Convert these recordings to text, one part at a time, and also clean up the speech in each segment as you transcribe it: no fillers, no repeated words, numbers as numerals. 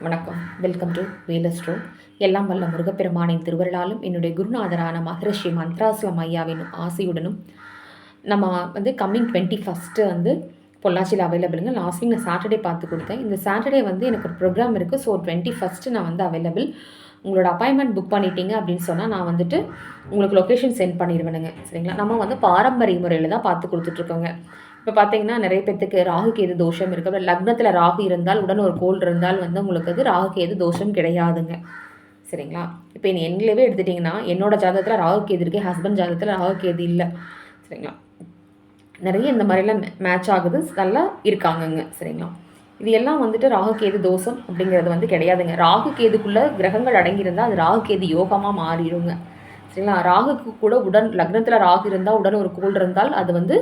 வணக்கம். Welcome to வேலஸ்ட்ரோ. எல்லாம் வல்ல முருகப்பெருமானின் திருவருளாலும் என்னுடைய குருநாதரான மகரிஷி மந்த்ராஸ்லம் ஐயாவின் ஆசையுடனும் நம்ம கம்மிங் 21 பொள்ளாச்சியில் அவைலபிளுங்க. லாஸ்ட் வீக் நான் சாட்டர்டே பார்த்து கொடுத்தேன். இந்த சாட்டர்டே எனக்கு ஒரு ப்ரோக்ராம் இருக்குது. ஸோ 21 நான் அவைலபிள். உங்களோட அப்பாயின்மெண்ட் புக் பண்ணிட்டீங்க அப்படின்னு சொன்னால் நான் உங்களுக்கு லொக்கேஷன் சென்ட் பண்ணிடுவேனுங்க. சரிங்களா? நம்ம பாரம்பரிய முறையில் தான் பார்த்து கொடுத்துட்ருக்கோங்க. இப்போ பார்த்தீங்கன்னா நிறைய பேர்த்துக்கு ராகு கேது தோஷம் இருக்குது. லக்னத்தில் ராகு இருந்தால் உடன் ஒரு கோள் இருந்தால் உங்களுக்கு ராகு கேது தோஷம் கிடையாதுங்க. சரிங்களா? இப்போ எங்களவே எடுத்துட்டிங்கன்னா என்னோடய ஜாதகத்தில் ராகு கேது இருக்குது, ஹஸ்பண்ட் ஜாதகத்தில் ராகு கேது இல்லை. சரிங்களா? நிறைய இந்த மாதிரிலாம் மேட்ச் ஆகுது, நல்லா இருக்காங்கங்க. சரிங்களா? இது எல்லாம் ராகு கேது தோஷம் அப்படிங்கிறது கிடையாதுங்க. ராகு கேதுக்குள்ளே கிரகங்கள் அடங்கியிருந்தால் அது ராகு கேது யோகமாக மாறிடுங்க. சரிங்களா? ராகுக்கு கூட உடன் லக்னத்தில் ராகு இருந்தால் உடன் ஒரு கோள் இருந்தால் அது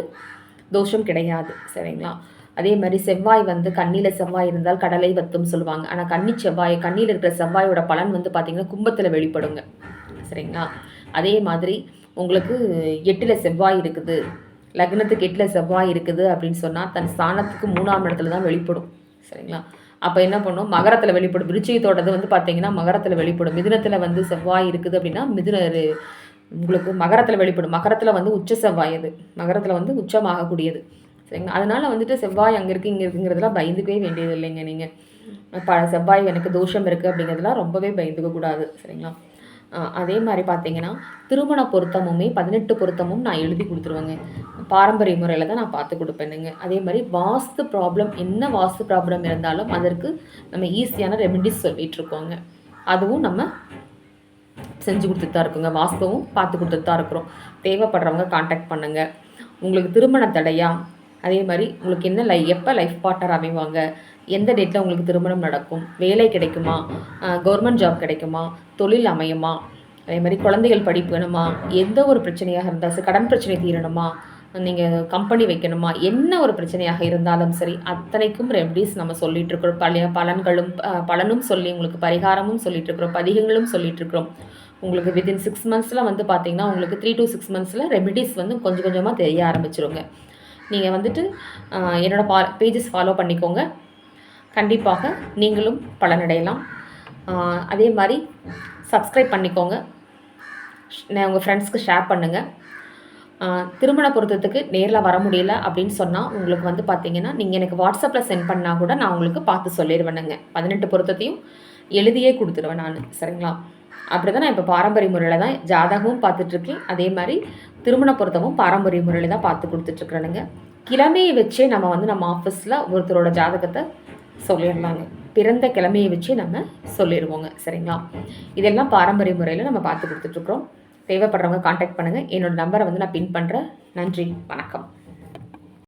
தோஷம் கிடையாது. சரிங்களா? அதே மாதிரி செவ்வாய் கண்ணியில் செவ்வாய் இருந்தால் கடலை வத்தும் சொல்லுவாங்க. ஆனால் கண்ணியில் இருக்கிற செவ்வாயோட பலன் பார்த்திங்கன்னா கும்பத்தில் வெளிப்படுங்க. சரிங்களா? அதே மாதிரி உங்களுக்கு 8ல் செவ்வாய் இருக்குது, லக்னத்துக்கு 8ல் செவ்வாய் இருக்குது அப்படின்னு சொன்னால் தன் ஸ்தானத்துக்கு 3ஆம் இடத்துல தான் வெளிப்படும். சரிங்களா? அப்போ என்ன பண்ணும், மகரத்தில் வெளிப்படும். விருச்சிகத்தோடது பார்த்திங்கன்னா மகரத்தில் வெளிப்படும். மிதுனத்தில் செவ்வாய் இருக்குது அப்படின்னா உங்களுக்கு மகரத்தில் வெளிப்படும். மகரத்தில் உச்ச செவ்வாய், அது மகரத்தில் உச்சமாகக்கூடியது. சரிங்களா? அதனால் செவ்வாய் அங்கே இருக்குது இங்கே இருக்குங்கிறதுலாம் பயந்துக்கவே வேண்டியது இல்லைங்க. நீங்கள் செவ்வாய் எனக்கு தோஷம் இருக்குது அப்படிங்கிறதுலாம் ரொம்பவே பயந்துக்கக்கூடாது. சரிங்களா? அதே மாதிரி பார்த்தீங்கன்னா திருமண பொருத்தமுமே 18 பொருத்தமும் நான் எழுதி கொடுத்துருவேங்க. பாரம்பரிய முறையில் தான் நான் பார்த்து கொடுப்பேனுங்க. அதே மாதிரி வாஸ்து ப்ராப்ளம், என்ன வாஸ்து ப்ராப்ளம் இருந்தாலும் அதற்கு நம்ம ஈஸியான ரெமெடிஸ் சொல்லிகிட்ருக்கோங்க. அதுவும் நம்ம செஞ்சு கொடுத்துட்டு தான் இருக்குங்க. வாஸ்துவும் பார்த்து கொடுத்துட்டு தான் இருக்கிறோம். தேவைப்படுறவங்க காண்டாக்ட் பண்ணுங்கள். உங்களுக்கு திருமண தடையா, அதே மாதிரி உங்களுக்கு என்ன எப்போ லைஃப் பார்ட்னர் அமைவாங்க, எந்த டேட்டில் உங்களுக்கு திருமணம் நடக்கும், வேலை கிடைக்குமா, கவர்மெண்ட் ஜாப் கிடைக்குமா, தொழில் அமையுமா, அதே மாதிரி குழந்தைகள் படிப்பு வேணுமா, எந்த ஒரு பிரச்சனையாக இருந்தால் கடன் பிரச்சனை தீரணுமா, நீங்கள் கம்பெனி வைக்கணுமா, என்ன ஒரு பிரச்சனையாக இருந்தாலும் சரி அத்தனைக்கும் ரெமடிஸ் நம்ம சொல்லிகிட்ருக்குறோம். பலனும் சொல்லி உங்களுக்கு பரிகாரமும் சொல்லிகிட்ருக்குறோம், பதிகங்களும் சொல்லிகிட்ருக்குறோம். உங்களுக்கு வித்தின் 6 மந்த்ஸில் பார்த்தீங்கன்னா உங்களுக்கு 3 to 6 மந்த்ஸில் ரெமடிஸ் கொஞ்சம் கொஞ்சமாக தெரிய ஆரம்பிச்சிருங்க. நீங்கள் என்னோடய பேஜஸ் ஃபாலோ பண்ணிக்கோங்க. கண்டிப்பாக நீங்களும் பலனடையலாம். அதே மாதிரி சப்ஸ்கிரைப் பண்ணிக்கோங்க, உங்கள் ஃப்ரெண்ட்ஸ்க்கு ஷேர் பண்ணுங்கள். திருமண பொருத்தத்துக்கு நேரில் வர முடியல அப்படின்னு சொன்னால் உங்களுக்கு பார்த்தீங்கன்னா நீங்கள் எனக்கு வாட்ஸ்அப்பில் சென்ட் பண்ணால் கூட நான் உங்களுக்கு பார்த்து சொல்லிடுவேனுங்க. 18 பொருத்தத்தையும் எழுதியே கொடுத்துருவேன் நான். சரிங்களா? அப்படி தான் நான் இப்போ பாரம்பரிய முறையில் தான் ஜாதகமும் பார்த்துட்ருக்கேன். அதே மாதிரி திருமண பொருத்தமும் பாரம்பரிய முறையில் தான் பார்த்து கொடுத்துட்ருக்குறேனுங்க. கிழமையை வச்சே நம்ம ஆஃபீஸில் ஒருத்தரோட ஜாதகத்தை சொல்லிடலாங்க. பிறந்த கிழமையை வச்சு நம்ம சொல்லிடுவோங்க. சரிங்களா? இதெல்லாம் பாரம்பரிய முறையில் நம்ம பார்த்து கொடுத்துட்ருக்குறோம். தேவைப்படுறவங்க காண்டாக்ட் பண்ணுங்கள். என்னோடய நம்பரை நான் பின் பண்ணுறேன். நன்றி, வணக்கம்.